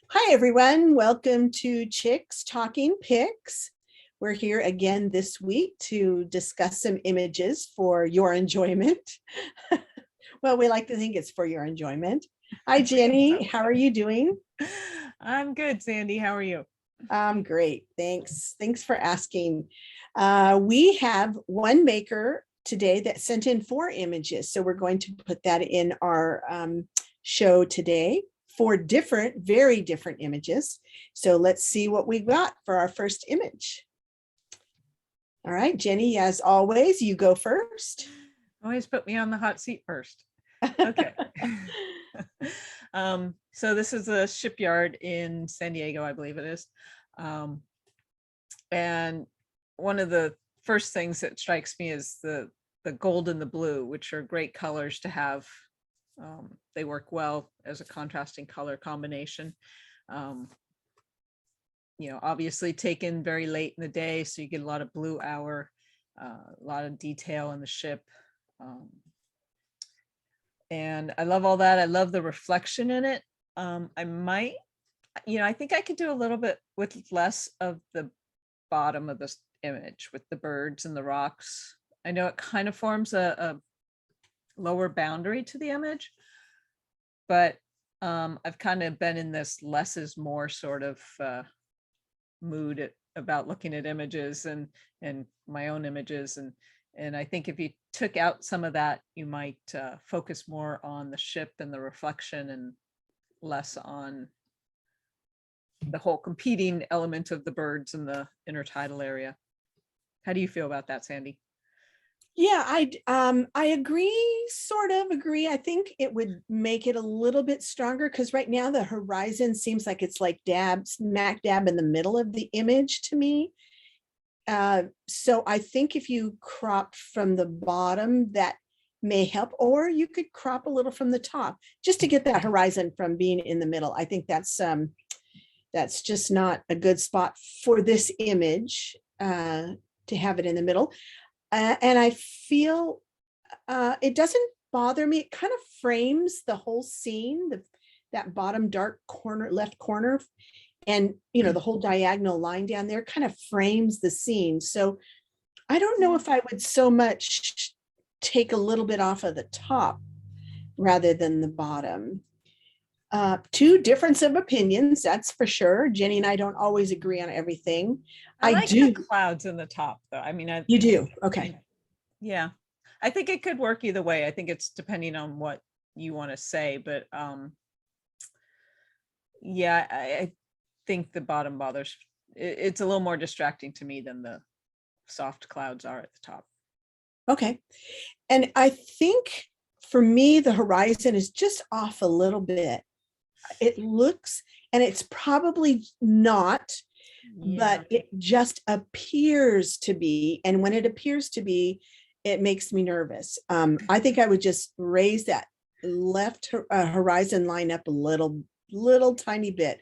Hi, everyone. Welcome to Chicks Talking Pics. We're here again this week to discuss some images for your enjoyment. Well, we like to think it's for your enjoyment. Hi, Jenny. How are you doing? I'm good, Sandy. How are you? I'm great. Thanks. Thanks for asking. We have one maker today that sent in 4 images. So we're going to put that in our show today. 4 very different images. So let's see what we got for our first image. All right, Jenny, as always, you go first. Always put me on the hot seat first. Okay. So this is a shipyard in San Diego, I believe it is. And one of the first things that strikes me is the gold and the blue, which are great colors to have. They work well as a contrasting color combination. Obviously taken very late in the day, so you get a lot of blue hour, a lot of detail in the ship. And I love all that. I love the reflection in it. I think I could do a little bit with less of the bottom of this image with the birds and the rocks. I know it kind of forms a lower boundary to the image, but I've kind of been in this less is more sort of mood about looking at images and my own images. And I think if you took out some of that, you might focus more on the ship and the reflection and less on the whole competing element of the birds in the intertidal area. How do you feel about that, Sandy? Yeah, I agree, sort of agree. I think it would make it a little bit stronger because right now the horizon seems like it's like smack dab in the middle of the image to me. So I think if you crop from the bottom, that may help, or you could crop a little from the top just to get that horizon from being in the middle. I think that's just not a good spot for this image to have it in the middle. And I feel it doesn't bother me. It kind of frames the whole scene, that bottom dark corner, left corner, and the whole diagonal line down there kind of frames the scene. So I don't know if I would so much take a little bit off of the top rather than the bottom. 2 difference of opinions, that's for sure. Jenny and I don't always agree on everything. I like do. the clouds in the top, though. I mean, You do? Okay. Yeah, I think it could work either way. I think it's depending on what you want to say, but yeah, I think the bottom bothers. It's a little more distracting to me than the soft clouds are at the top. Okay. And I think for me, the horizon is just off a little bit. It looks, and it's probably not, but it just appears to be. And when it appears to be, it makes me nervous. I think I would just raise that left horizon line up a little tiny bit,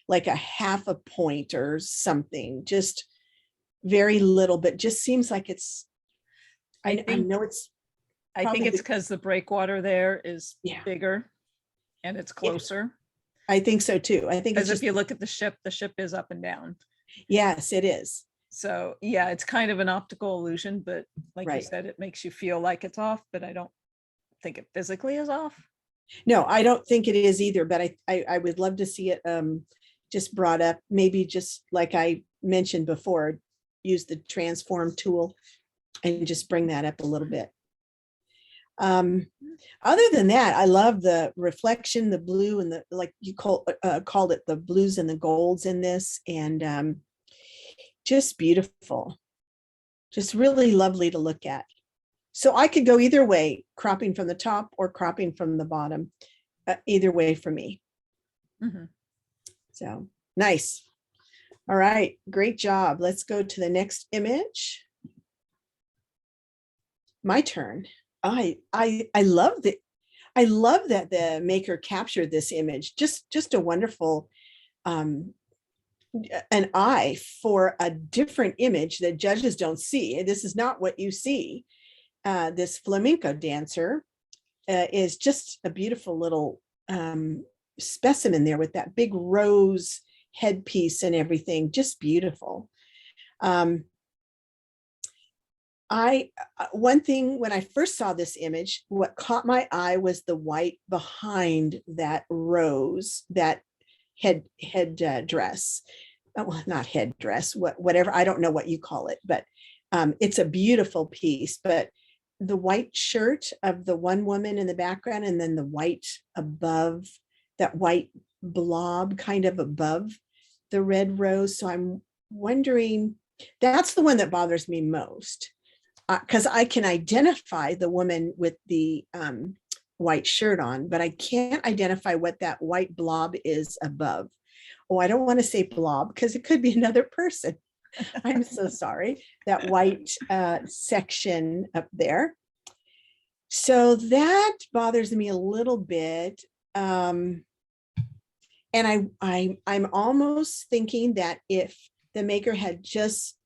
like a half a point or something, just very little, but just seems like it's, I know it's, I think it's because the breakwater there is bigger and it's closer. I think so too. I think because if you look at the ship is up and down. Yes, it is. So yeah, it's kind of an optical illusion, but like you said, it makes you feel like it's off, but I don't think it physically is off. No, I don't think it is either, but I would love to see it just brought up, maybe just like I mentioned before, use the transform tool and just bring that up a little bit. Other than that, I love the reflection, the blue and the, like you called it, the blues and the golds in this, and just beautiful, just really lovely to look at. So I could go either way, cropping from the top or cropping from the bottom, either way for me. Mm-hmm. So nice. All right, great job. Let's go to the next image. My turn. I love that. I love that the maker captured this image. Just a wonderful an eye for a different image that judges don't see. This is not what you see. This flamenco dancer is just a beautiful little specimen there with that big rose headpiece and everything, just beautiful. One thing when I first saw this image, what caught my eye was the white behind that rose, that head dress. Well, not headdress, whatever, I don't know what you call it, but it's a beautiful piece. But the white shirt of the one woman in the background, and then the white above, that white blob kind of above the red rose. So I'm wondering, that's the one that bothers me most, because I can identify the woman with the white shirt on, but I can't identify what that white blob is above. Oh, I don't want to say blob because it could be another person. I'm so sorry. That white section up there. So that bothers me a little bit. And I'm almost thinking that if the maker had just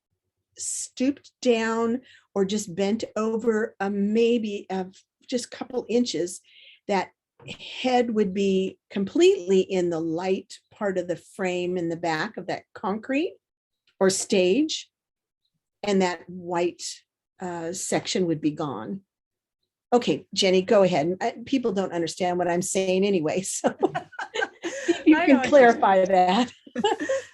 stooped down or just bent over maybe of just a couple inches, that head would be completely in the light part of the frame in the back of that concrete or stage, and that white section would be gone. Okay, Jenny, go ahead. People don't understand what I'm saying anyway, so you can clarify that.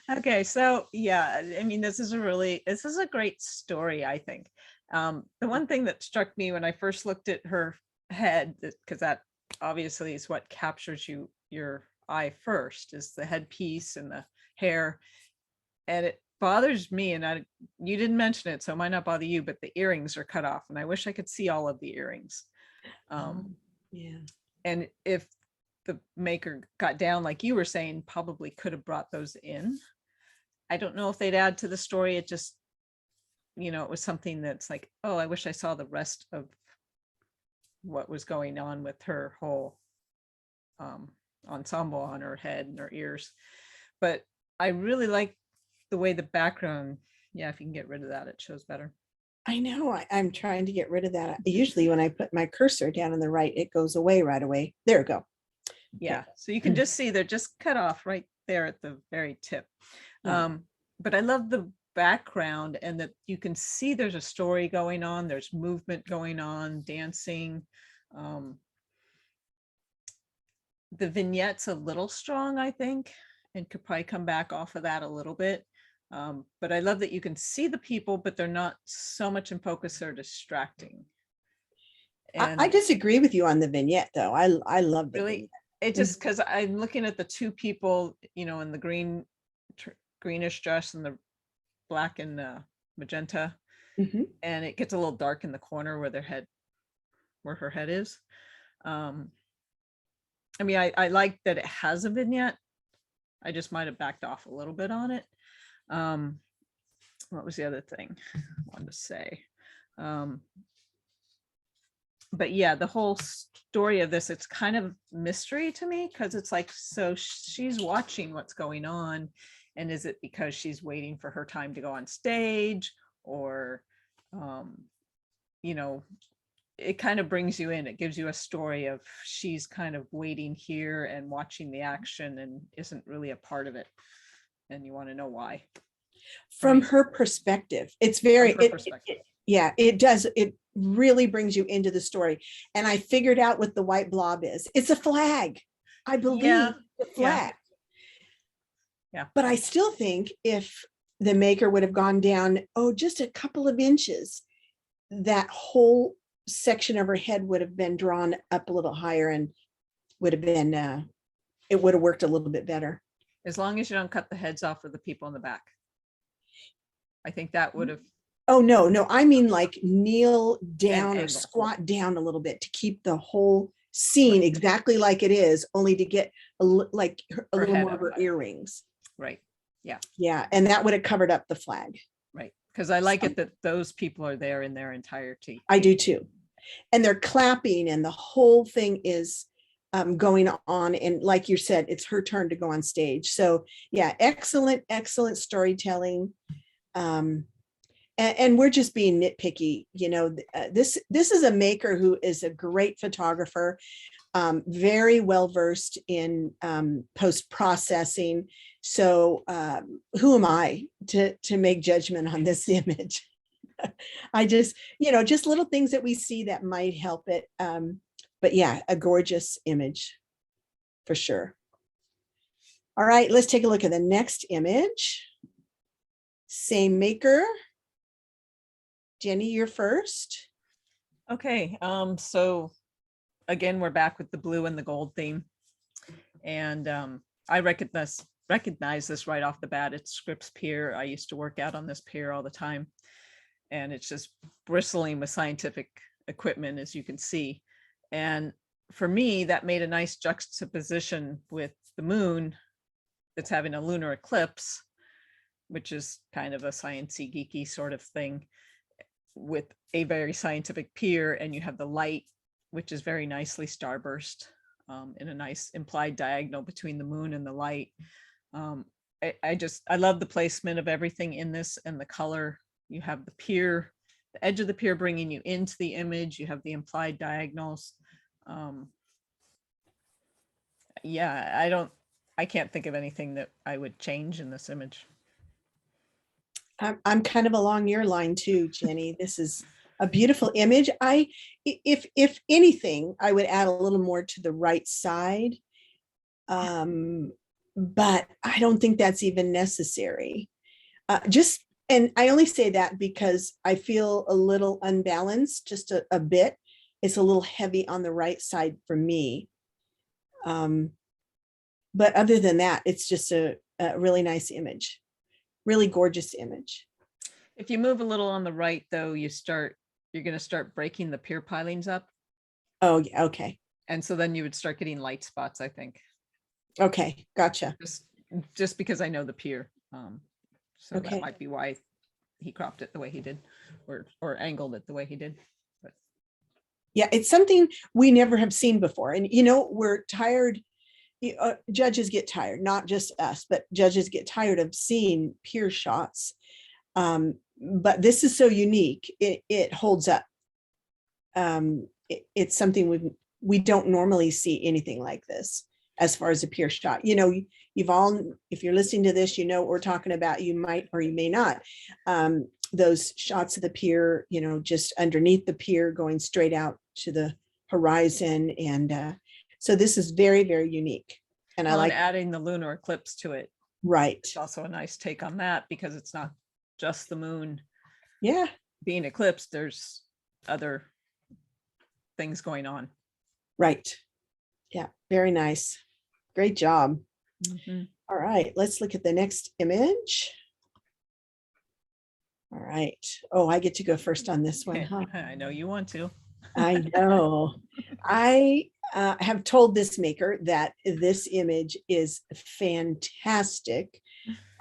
Okay, so yeah, I mean, this is a great story, I think. The one thing that struck me when I first looked at her head, because that obviously is what captures your eye first, is the headpiece and the hair. And it bothers me, and you didn't mention it, so it might not bother you, but the earrings are cut off, and I wish I could see all of the earrings. Yeah. And if the maker got down, like you were saying, probably could have brought those in. I don't know if they'd add to the story. It just, it was something that's like, oh, I wish I saw the rest of what was going on with her whole ensemble on her head and her ears. But I really like the way the background, if you can get rid of that, it shows better. I know, I'm trying to get rid of that. Usually when I put my cursor down on the right, it goes away right away. There we go. Yeah, okay. So you can just see they're just cut off right there at the very tip. Yeah. But I love the background, and that you can see there's a story going on, there's movement going on, dancing. The vignette's a little strong, I think, and could probably come back off of that a little bit. But I love that you can see the people, but they're not so much in focus, they're distracting. And I disagree with you on the vignette, though. I love the really vignette. It just, because I'm looking at the two people, in the greenish dress and the black and magenta, and it gets a little dark in the corner where her head is. I mean, I like that it has a vignette. I just might have backed off a little bit on it. What was the other thing I wanted to say? But yeah, the whole story of this, it's kind of mystery to me, because it's like, so she's watching what's going on, and is it because she's waiting for her time to go on stage, or it kind of brings you in. It gives you a story of she's kind of waiting here and watching the action and isn't really a part of it, and you want to know why. From her perspective, it's very it does, it really brings you into the story. And I figured out what the white blob is. It's a flag, I believe. The flag. Yeah. But I still think if the maker would have gone down just a couple of inches, that whole section of her head would have been drawn up a little higher, and would have been it would have worked a little bit better. As long as you don't cut the heads off of the people in the back. I think that would have. Oh, no, I mean like kneel down or squat down a little bit to keep the whole scene exactly like it is, only to get a little more of her earrings. Right. Yeah. Yeah. And that would have covered up the flag. Right. Because I like it that those people are there in their entirety. I do too. And they're clapping, and the whole thing is going on. And like you said, it's her turn to go on stage. So yeah, excellent storytelling. And we're just being nitpicky. This is a maker who is a great photographer. very well versed in post processing. So who am I to make judgment on this image? I just, just little things that we see that might help it. But yeah, a gorgeous image for sure. All right, let's take a look at the next image. Same maker. Jenny, you're first. Okay, so again, we're back with the blue and the gold theme. And I recognize this right off the bat. It's Scripps Pier. I used to work out on this pier all the time. And it's just bristling with scientific equipment, as you can see. And for me, that made a nice juxtaposition with the moon that's having a lunar eclipse, which is kind of a sciencey, geeky sort of thing, with a very scientific pier. And you have the light, which is very nicely starburst, in a nice implied diagonal between the moon and the light. I love the placement of everything in this and the color. You have the pier, the edge of the pier bringing you into the image. You have the implied diagonals. Yeah, I can't think of anything that I would change in this image. I'm kind of along your line too, Jenny. This is a beautiful image. If anything, I would add a little more to the right side. But I don't think that's even necessary. And I only say that because I feel a little unbalanced, just a bit. It's a little heavy on the right side for me. But other than that, it's just a really nice image, really gorgeous image. If you move a little on the right, though, you're going to start breaking the pier pilings up. Oh, yeah, okay. And so then you would start getting light spots, I think. Okay, gotcha. Just because I know the pier. So Okay. that might be why he cropped it the way he did, or angled it the way he did. But yeah, it's something we never have seen before. And, we're tired. Judges get tired, not just us, but judges get tired of seeing pier shots. But this is so unique. It holds up. It's something we don't normally see anything like this as far as a pier shot. If you're listening to this, what we're talking about. You might or you may not. Those shots of the pier, just underneath the pier going straight out to the horizon. And so this is very, very unique. And I like adding the lunar eclipse to it. Right. It's also a nice take on that because it's not just the moon. Yeah. Being eclipsed, there's other things going on. Right. Yeah. Very nice. Great job. Mm-hmm. All right. Let's look at the next image. All right. Oh, I get to go first on this one, huh? I know you want to. I know. I have told this maker that this image is fantastic.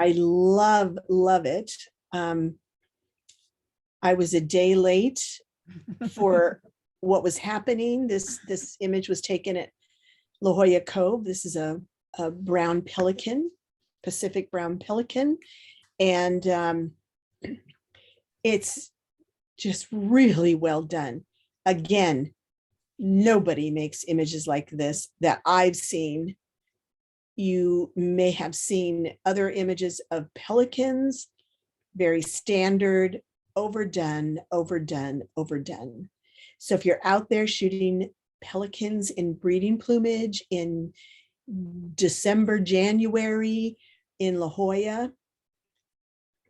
I love it. I was a day late for what was happening. This image was taken at La Jolla Cove. This is a brown pelican, Pacific brown pelican. And it's just really well done. Again, nobody makes images like this that I've seen. You may have seen other images of pelicans, very standard, overdone. So if you're out there shooting pelicans in breeding plumage in December, January in La Jolla,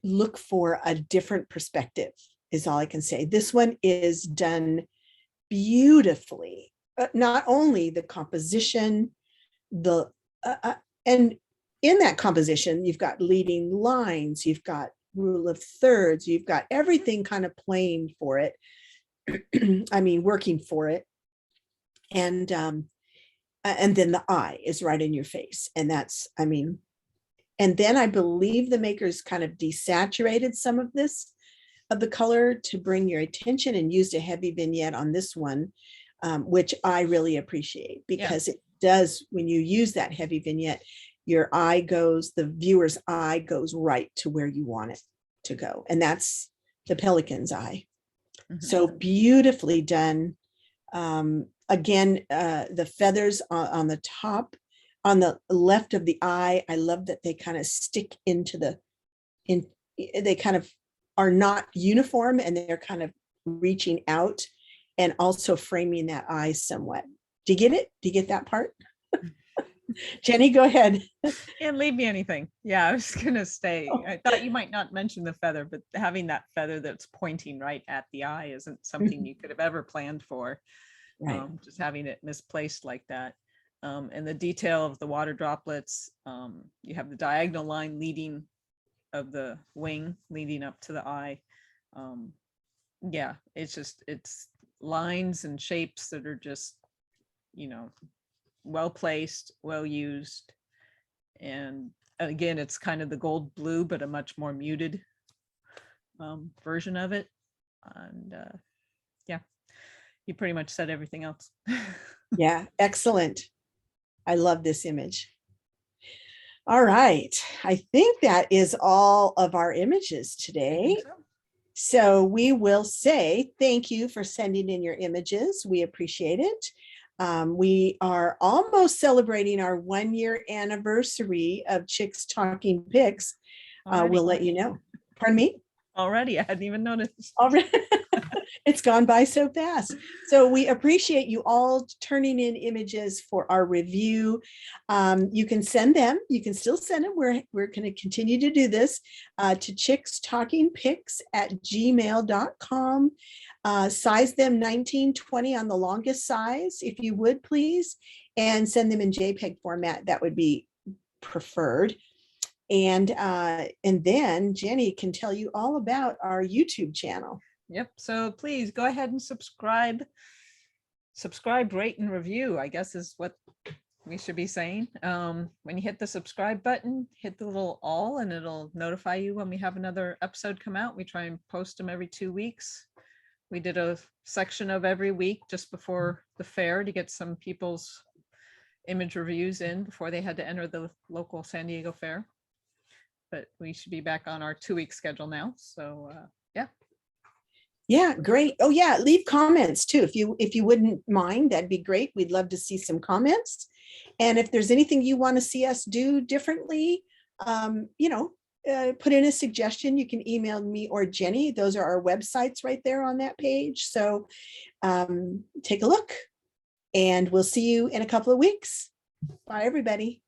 look for a different perspective is all I can say. This one is done beautifully. Not only the composition, and in that composition, you've got leading lines, you've got rule of thirds, you've got everything kind of playing for it. I mean, working for it. And then the eye is right in your face. And that's, and then I believe the makers kind of desaturated some of the color to bring your attention and used a heavy vignette on this one, which I really appreciate because it does, when you use that heavy vignette, the viewer's eye goes right to where you want it to go. And that's the pelican's eye. Mm-hmm. So beautifully done. Again, the feathers on the top, on the left of the eye, I love that they kind of stick into they kind of are not uniform, and they're kind of reaching out and also framing that eye somewhat. Do you get it? Do you get that part? Jenny, go ahead. Can't leave me anything. Yeah, I was gonna say, Oh, I thought you might not mention the feather, but having that feather that's pointing right at the eye isn't something you could have ever planned for. right. Just having it misplaced like that. And the detail of the water droplets, you have the diagonal line leading of the wing leading up to the eye. Yeah, it's lines and shapes that are just, well placed, well used. And again, it's kind of the gold blue, but a much more muted version of it. And yeah, you pretty much said everything else. Yeah, excellent. I love this image. All right. I think that is all of our images today. So we will say thank you for sending in your images. We appreciate it. We are almost celebrating our 1-year anniversary of Chicks Talking Pics. We'll let you know. Pardon me? Already, I hadn't even noticed. Already. It's gone by so fast. So we appreciate you all turning in images for our review. You can send them. You can still send them. We're going to continue to do this to chickstalkingpics@gmail.com. Size them 1920 on the longest size, if you would, please, and send them in JPEG format. That would be preferred. And then Jenny can tell you all about our YouTube channel. Yep. So please go ahead and subscribe, rate, and review, I guess is what we should be saying. When you hit the subscribe button, hit the little all, and it'll notify you when we have another episode come out. We try and post them every 2 weeks. We did a section of every week just before the fair to get some people's image reviews in before they had to enter the local San Diego fair. But we should be back on our 2-week schedule now. So yeah. Yeah, great. Oh yeah, leave comments too. If you wouldn't mind, that'd be great. We'd love to see some comments. And if there's anything you want to see us do differently, put in a suggestion. You can email me or Jenny. Those are our websites right there on that page. So take a look, and we'll see you in a couple of weeks. Bye, everybody.